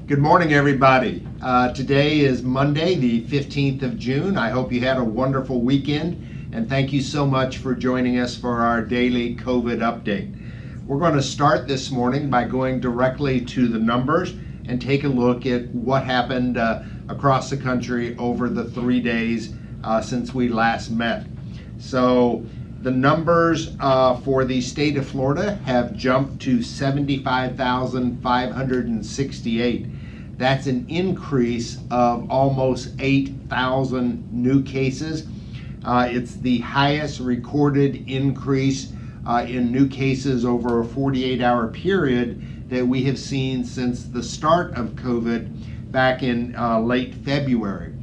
Good morning, everybody. Today is Monday, the 15th of June. I hope you had a wonderful weekend, and thank you so much for joining us for our daily COVID update. We're going to start this morning by going directly to the numbers and take a look at what happened across the country over the 3 days since we last met. So the numbers for the state of Florida have jumped to 75,568. That's an increase of almost 8,000 new cases. It's the highest recorded increase in new cases over a 48-hour period that we have seen since the start of COVID back in late February.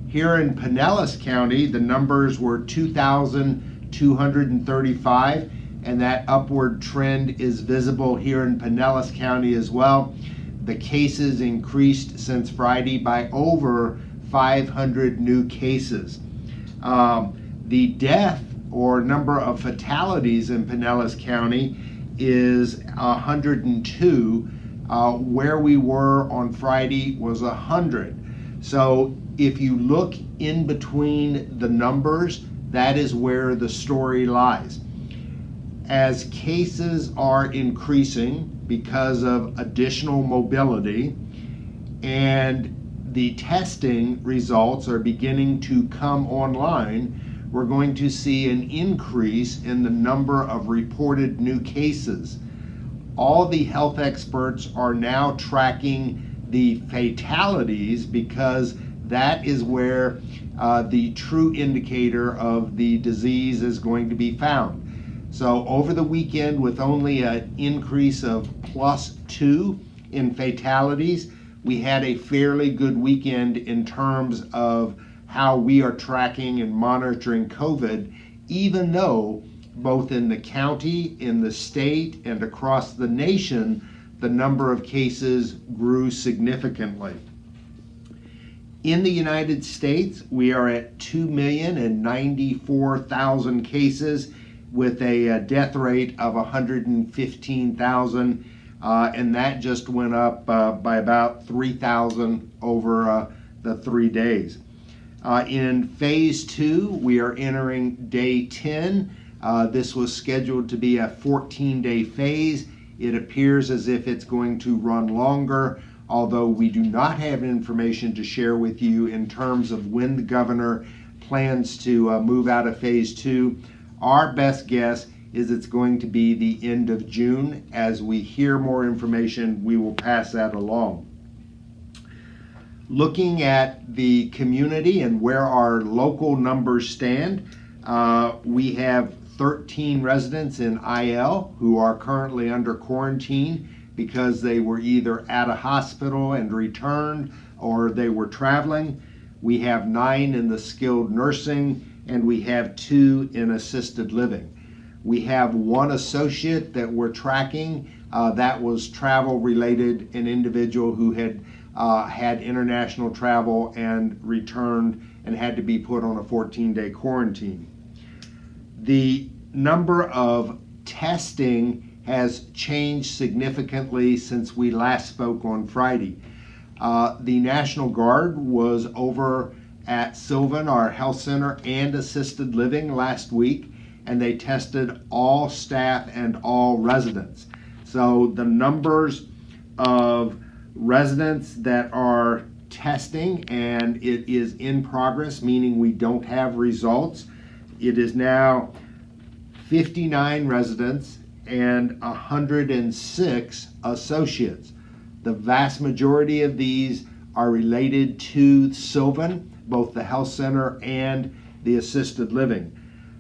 Here in Pinellas County, the numbers were 2,235, and that upward trend is visible here in Pinellas County as well. The cases increased since Friday by over 500 new cases. The death or number of fatalities in Pinellas County is 102. Where we were on Friday was 100. So if you look in between the numbers, that is where the story lies. As cases are increasing because of additional mobility and the testing results are beginning to come online, we're going to see an increase in the number of reported new cases. All the health experts are now tracking the fatalities because that is where the true indicator of the disease is going to be found. So over the weekend, with only an increase of +2 in fatalities, we had a fairly good weekend in terms of how we are tracking and monitoring COVID, even though both in the county, in the state, and across the nation, the number of cases grew significantly. In the United States, we are at 2,094,000 cases with a death rate of 115,000, and that just went up by about 3,000 over the 3 days. In phase 2, we are entering day 10. This was scheduled to be a 14-day phase. It appears as if it's going to run longer, although we do not have information to share with you in terms of when the governor plans to move out of phase 2. Our best guess is it's going to be the end of June. As we hear more information, we will pass that along. Looking at the community and where our local numbers stand, we have 13 residents in IL who are currently under quarantine because they were either at a hospital and returned or they were traveling. We have 9 in the skilled nursing, and we have 2 in assisted living. We have 1 associate that we're tracking that was travel related, an individual who had had international travel and returned and had to be put on a 14-day quarantine. The number of testing has changed significantly since we last spoke on Friday. The National Guard was over at Sylvan, our health center, and assisted living last week, and they tested all staff and all residents. So the numbers of residents that are testing, and it is in progress, meaning we don't have results. It is now 59 residents and 106 associates. The vast majority of these are related to Sylvan, both the health center and the assisted living.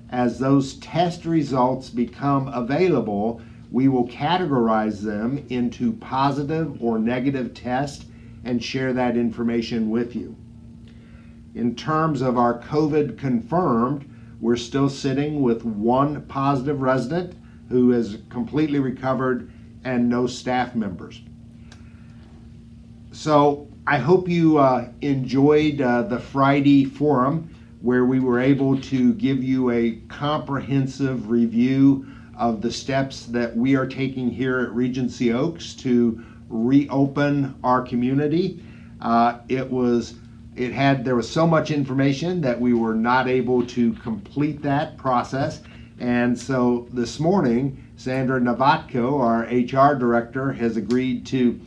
As those test results become available, we will categorize them into positive or negative test and share that information with you. In terms of our COVID confirmed, we're still sitting with 1 positive resident who is completely recovered and no staff members. So I hope you enjoyed the Friday forum where we were able to give you a comprehensive review of the steps that we are taking here at Regency Oaks to reopen our community. There was so much information that we were not able to complete that process. And so this morning, Sandra Novatko, our HR director, has agreed to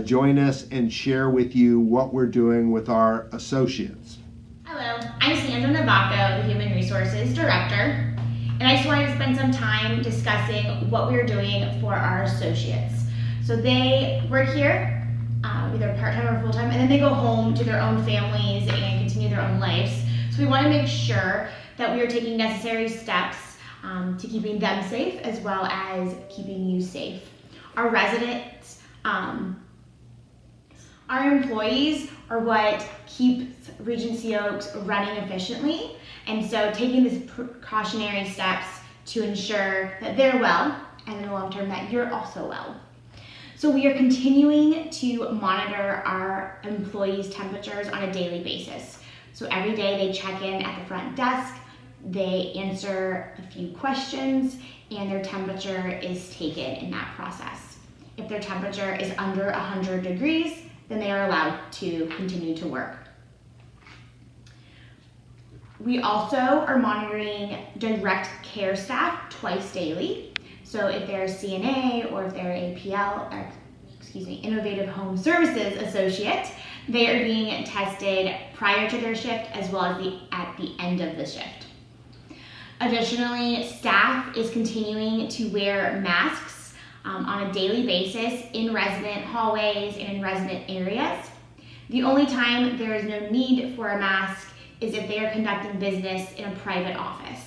join us and share with you what we're doing with our associates. Hello, I'm Sandra Novatko, the Human Resources Director, and I just wanted to spend some time discussing what we're doing for our associates. So they work here, either part-time or full-time, and then they go home to their own families and continue their own lives. So we want to make sure that we are taking necessary steps to keeping them safe as well as keeping you safe. Our residents, our employees are what keeps Regency Oaks running efficiently, and so taking these precautionary steps to ensure that they're well and in the long term that you're also well. So we are continuing to monitor our employees' temperatures on a daily basis. So every day they check in at the front desk, they answer a few questions, and their temperature is taken in that process. If their temperature is under 100 degrees, then they are allowed to continue to work. We also are monitoring direct care staff twice daily. So if they're CNA or if they're Innovative Home Services Associate, they are being tested prior to their shift as well as at the end of the shift. Additionally, staff is continuing to wear masks on a daily basis in resident hallways and in resident areas. The only time there is no need for a mask is if they are conducting business in a private office.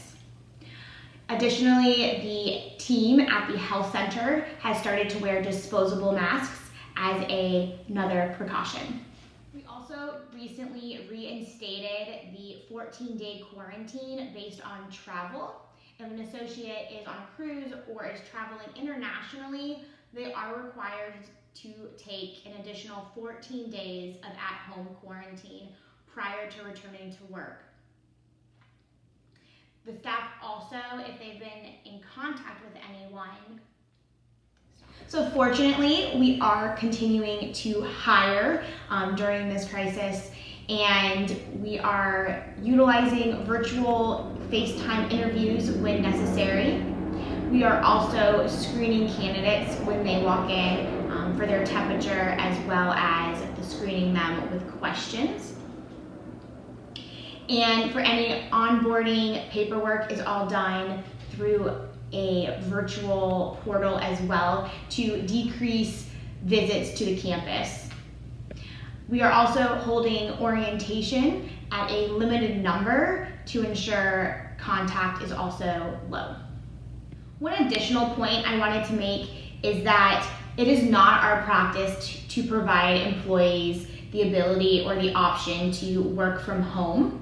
Additionally, the team at the health center has started to wear disposable masks as another precaution. We also recently reinstated the 14-day quarantine based on travel. If an associate is on a cruise or is traveling internationally, they are required to take an additional 14 days of at-home quarantine prior to returning to work. The staff also, if they've been in contact with anyone. So fortunately, we are continuing to hire during this crisis, and we are utilizing virtual FaceTime interviews when necessary. We are also screening candidates when they walk in for their temperature, as well as screening them with questions. And for any onboarding, paperwork is all done through a virtual portal as well to decrease visits to the campus. We are also holding orientation at a limited number to ensure contact is also low. One additional point I wanted to make is that it is not our practice to provide employees the ability or the option to work from home.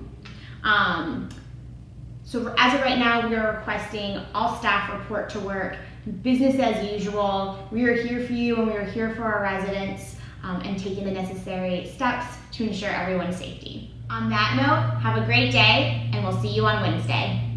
So as of right now, we are requesting all staff report to work, business as usual. We are here for you and we are here for our residents and taking the necessary steps to ensure everyone's safety. On that note, have a great day and we'll see you on Wednesday.